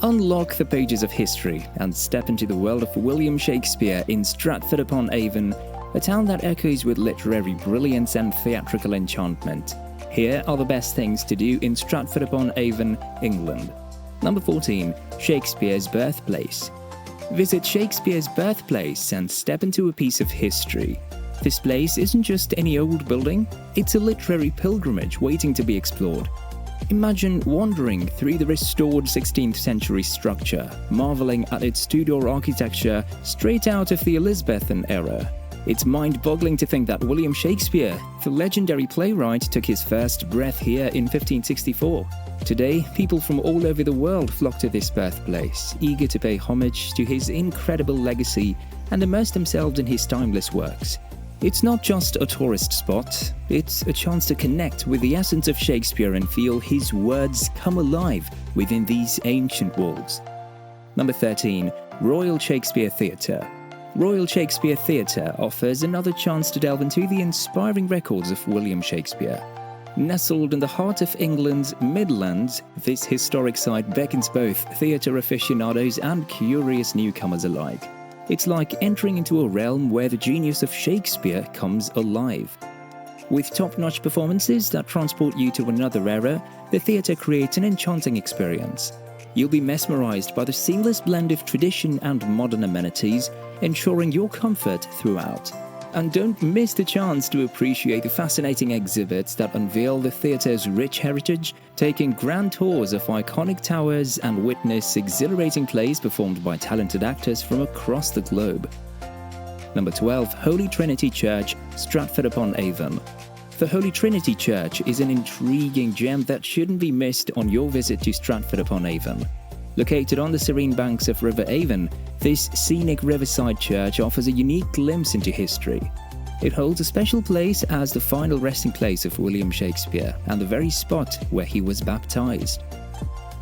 Unlock the pages of history and step into the world of William Shakespeare in Stratford-upon-Avon, a town that echoes with literary brilliance and theatrical enchantment. Here are the best things to do in Stratford-upon-Avon, England. Number 14. Shakespeare's Birthplace. Visit Shakespeare's Birthplace and step into a piece of history. This place isn't just any old building, it's a literary pilgrimage waiting to be explored. Imagine wandering through the restored 16th century structure, marveling at its Tudor architecture straight out of the Elizabethan era. It's mind-boggling to think that William Shakespeare, the legendary playwright, took his first breath here in 1564. Today, people from all over the world flock to this birthplace, eager to pay homage to his incredible legacy and immerse themselves in his timeless works. It's not just a tourist spot, it's a chance to connect with the essence of Shakespeare and feel his words come alive within these ancient walls. Number 13. Royal Shakespeare Theatre. Royal Shakespeare Theatre offers another chance to delve into the inspiring records of William Shakespeare. Nestled in the heart of England's Midlands, this historic site beckons both theatre aficionados and curious newcomers alike. It's like entering into a realm where the genius of Shakespeare comes alive. With top-notch performances that transport you to another era, the theatre creates an enchanting experience. You'll be mesmerized by the seamless blend of tradition and modern amenities, ensuring your comfort throughout. And don't miss the chance to appreciate the fascinating exhibits that unveil the theatre's rich heritage, taking grand tours of iconic towers and witness exhilarating plays performed by talented actors from across the globe. Number 12. Holy Trinity Church, Stratford-upon-Avon. The Holy Trinity Church is an intriguing gem that shouldn't be missed on your visit to Stratford-upon-Avon. Located on the serene banks of River Avon, this scenic riverside church offers a unique glimpse into history. It holds a special place as the final resting place of William Shakespeare and the very spot where he was baptized.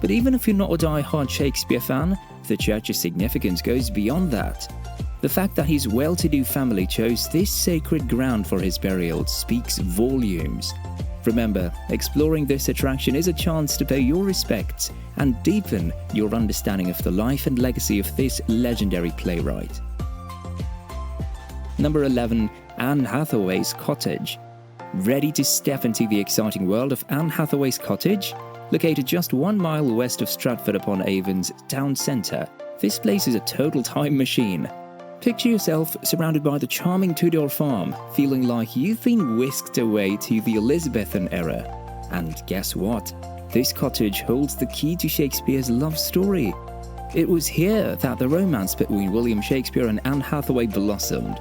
But even if you're not a die-hard Shakespeare fan, the church's significance goes beyond that. The fact that his well-to-do family chose this sacred ground for his burial speaks volumes. Remember, exploring this attraction is a chance to pay your respects and deepen your understanding of the life and legacy of this legendary playwright. Number 11. Anne Hathaway's Cottage. Ready to step into the exciting world of Anne Hathaway's Cottage? Located just 1 mile west of Stratford-upon-Avon's town centre, this place is a total time machine. Picture yourself surrounded by the charming Tudor farm, feeling like you've been whisked away to the Elizabethan era. And guess what? This cottage holds the key to Shakespeare's love story. It was here that the romance between William Shakespeare and Anne Hathaway blossomed.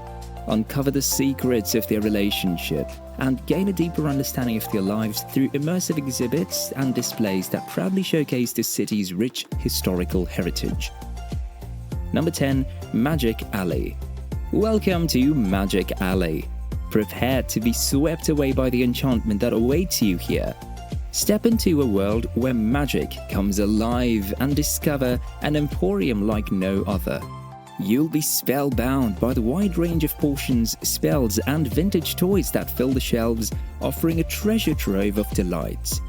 Uncover the secrets of their relationship and gain a deeper understanding of their lives through immersive exhibits and displays that proudly showcase the city's rich historical heritage. Number 10. Magic Alley. Welcome to Magic Alley. Prepare to be swept away by the enchantment that awaits you here. Step into a world where magic comes alive and discover an emporium like no other. You'll be spellbound by the wide range of potions, spells, and vintage toys that fill the shelves, offering a treasure trove of delights.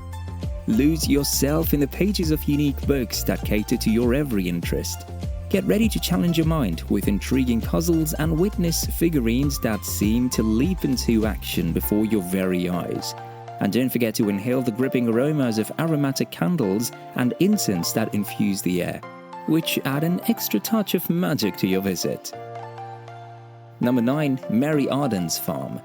Lose yourself in the pages of unique books that cater to your every interest. Get ready to challenge your mind with intriguing puzzles and witness figurines that seem to leap into action before your very eyes. And don't forget to inhale the gripping aromas of aromatic candles and incense that infuse the air, which add an extra touch of magic to your visit. Number 9. Mary Arden's Farm.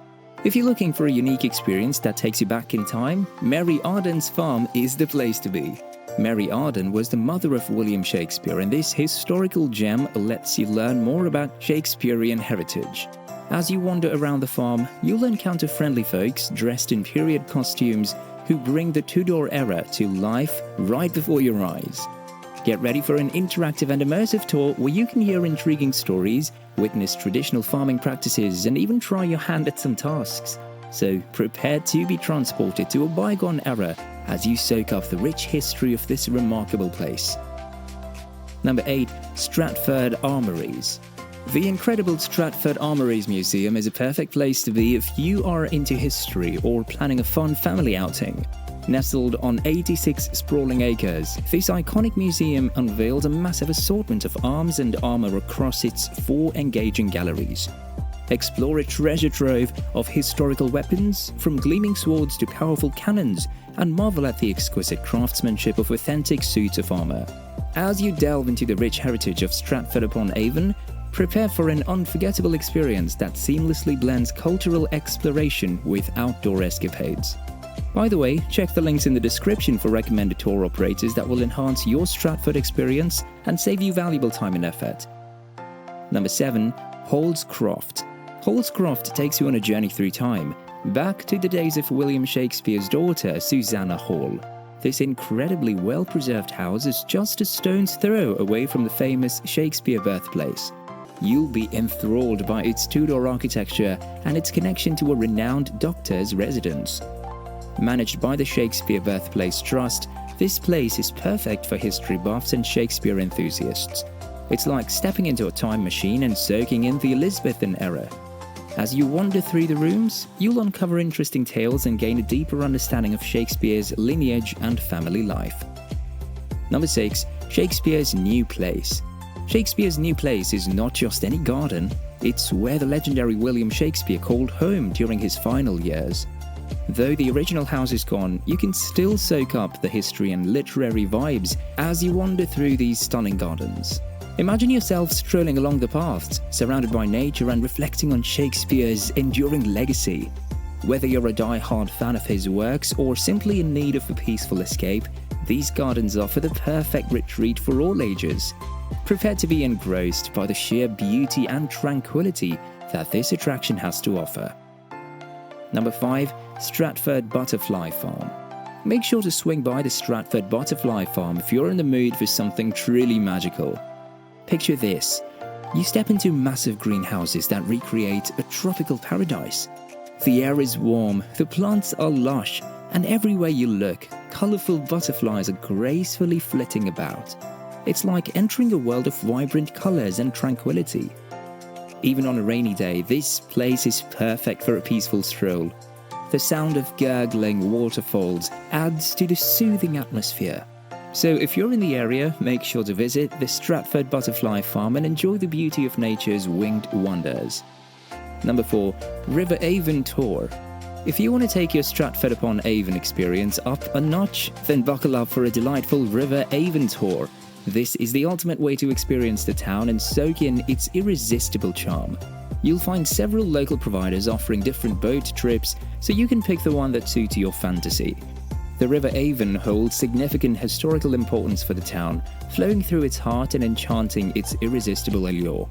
If you're looking for a unique experience that takes you back in time, Mary Arden's Farm is the place to be. Mary Arden was the mother of William Shakespeare, and this historical gem lets you learn more about Shakespearean heritage. As you wander around the farm, you'll encounter friendly folks dressed in period costumes who bring the Tudor era to life right before your eyes. Get ready for an interactive and immersive tour where you can hear intriguing stories, witness traditional farming practices, and even try your hand at some tasks. So prepare to be transported to a bygone era as you soak up the rich history of this remarkable place. Number 8. Stratford Armouries. The incredible Stratford Armouries Museum is a perfect place to be if you are into history or planning a fun family outing. Nestled on 86 sprawling acres, this iconic museum unveils a massive assortment of arms and armor across its 4 engaging galleries. Explore a treasure trove of historical weapons, from gleaming swords to powerful cannons, and marvel at the exquisite craftsmanship of authentic suits of armor. As you delve into the rich heritage of Stratford-upon-Avon, prepare for an unforgettable experience that seamlessly blends cultural exploration with outdoor escapades. By the way, check the links in the description for recommended tour operators that will enhance your Stratford experience and save you valuable time and effort. Number 7. Hall's CROFT. Hall's CROFT takes you on a journey through time, back to the days of William Shakespeare's daughter, Susanna Hall. This incredibly well-preserved house is just a stone's throw away from the famous Shakespeare Birthplace. You'll be enthralled by its Tudor architecture and its connection to a renowned doctor's residence. Managed by the Shakespeare Birthplace Trust, this place is perfect for history buffs and Shakespeare enthusiasts. It's like stepping into a time machine and soaking in the Elizabethan era. As you wander through the rooms, you'll uncover interesting tales and gain a deeper understanding of Shakespeare's lineage and family life. Number 6. Shakespeare's New Place. Shakespeare's New Place is not just any garden, it's where the legendary William Shakespeare called home during his final years. Though the original house is gone, you can still soak up the history and literary vibes as you wander through these stunning gardens. Imagine yourself strolling along the paths, surrounded by nature and reflecting on Shakespeare's enduring legacy. Whether you're a die-hard fan of his works or simply in need of a peaceful escape, these gardens offer the perfect retreat for all ages. Prepare to be engrossed by the sheer beauty and tranquility that this attraction has to offer. Number 5. Stratford Butterfly Farm. Make sure to swing by the Stratford Butterfly Farm if you're in the mood for something truly magical. Picture this. You step into massive greenhouses that recreate a tropical paradise. The air is warm, the plants are lush, and everywhere you look, colorful butterflies are gracefully flitting about. It's like entering a world of vibrant colors and tranquility. Even on a rainy day, this place is perfect for a peaceful stroll. The sound of gurgling waterfalls adds to the soothing atmosphere. So if you're in the area, make sure to visit the Stratford Butterfly Farm and enjoy the beauty of nature's winged wonders. Number 4. River Avon Tour. If you want to take your Stratford-upon-Avon experience up a notch, then buckle up for a delightful River Avon Tour. This is the ultimate way to experience the town and soak in its irresistible charm. You'll find several local providers offering different boat trips, so you can pick the one that suits your fantasy. The River Avon holds significant historical importance for the town, flowing through its heart and enchanting its irresistible allure.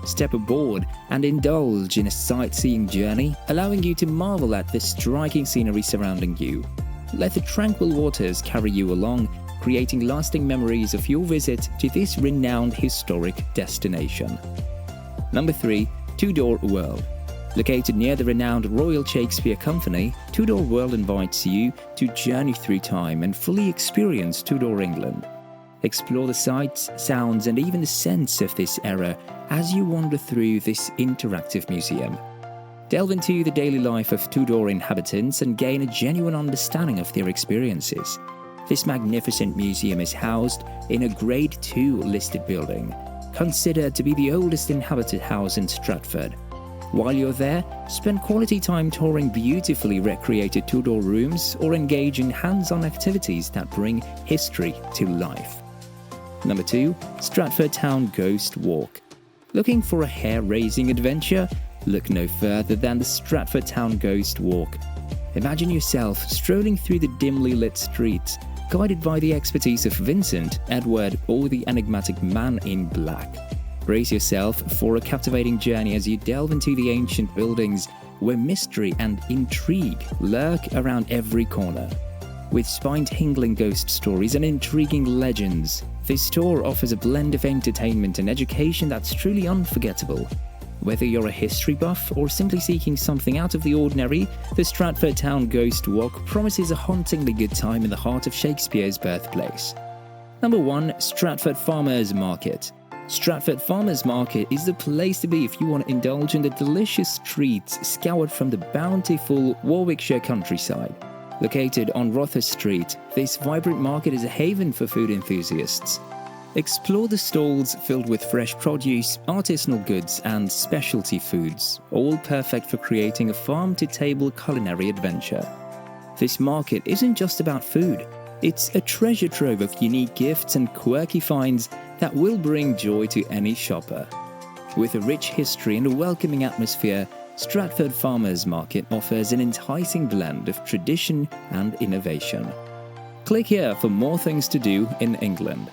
Step aboard and indulge in a sightseeing journey, allowing you to marvel at the striking scenery surrounding you. Let the tranquil waters carry you along, creating lasting memories of your visit to this renowned historic destination. Number 3. TUDOR World. Located near the renowned Royal Shakespeare Company, TUDOR World invites you to journey through time and fully experience Tudor England. Explore the sights, sounds, and even the scents of this era as you wander through this interactive museum. Delve into the daily life of Tudor inhabitants and gain a genuine understanding of their experiences. This magnificent museum is housed in a Grade II listed building, considered to be the oldest inhabited house in Stratford. While you're there, spend quality time touring beautifully recreated Tudor rooms or engage in hands-on activities that bring history to life. Number 2. Stratford Town Ghost Walk. Looking for a hair-raising adventure? Look no further than the Stratford Town Ghost Walk. Imagine yourself strolling through the dimly lit streets, guided by the expertise of Vincent, Edward, or the enigmatic Man in Black. Brace yourself for a captivating journey as you delve into the ancient buildings where mystery and intrigue lurk around every corner. With spine-tingling ghost stories and intriguing legends, this tour offers a blend of entertainment and education that's truly unforgettable. Whether you're a history buff or simply seeking something out of the ordinary, the Stratford Town Ghost Walk promises a hauntingly good time in the heart of Shakespeare's birthplace. Number 1. Stratford Farmers Market. Stratford Farmers Market is the place to be if you want to indulge in the delicious treats scoured from the bountiful Warwickshire countryside. Located on Rother Street, this vibrant market is a haven for food enthusiasts. Explore the stalls filled with fresh produce, artisanal goods, and specialty foods, all perfect for creating a farm-to-table culinary adventure. This market isn't just about food, it's a treasure trove of unique gifts and quirky finds that will bring joy to any shopper. With a rich history and a welcoming atmosphere, Stratford Farmers Market offers an enticing blend of tradition and innovation. Click here for more things to do in England.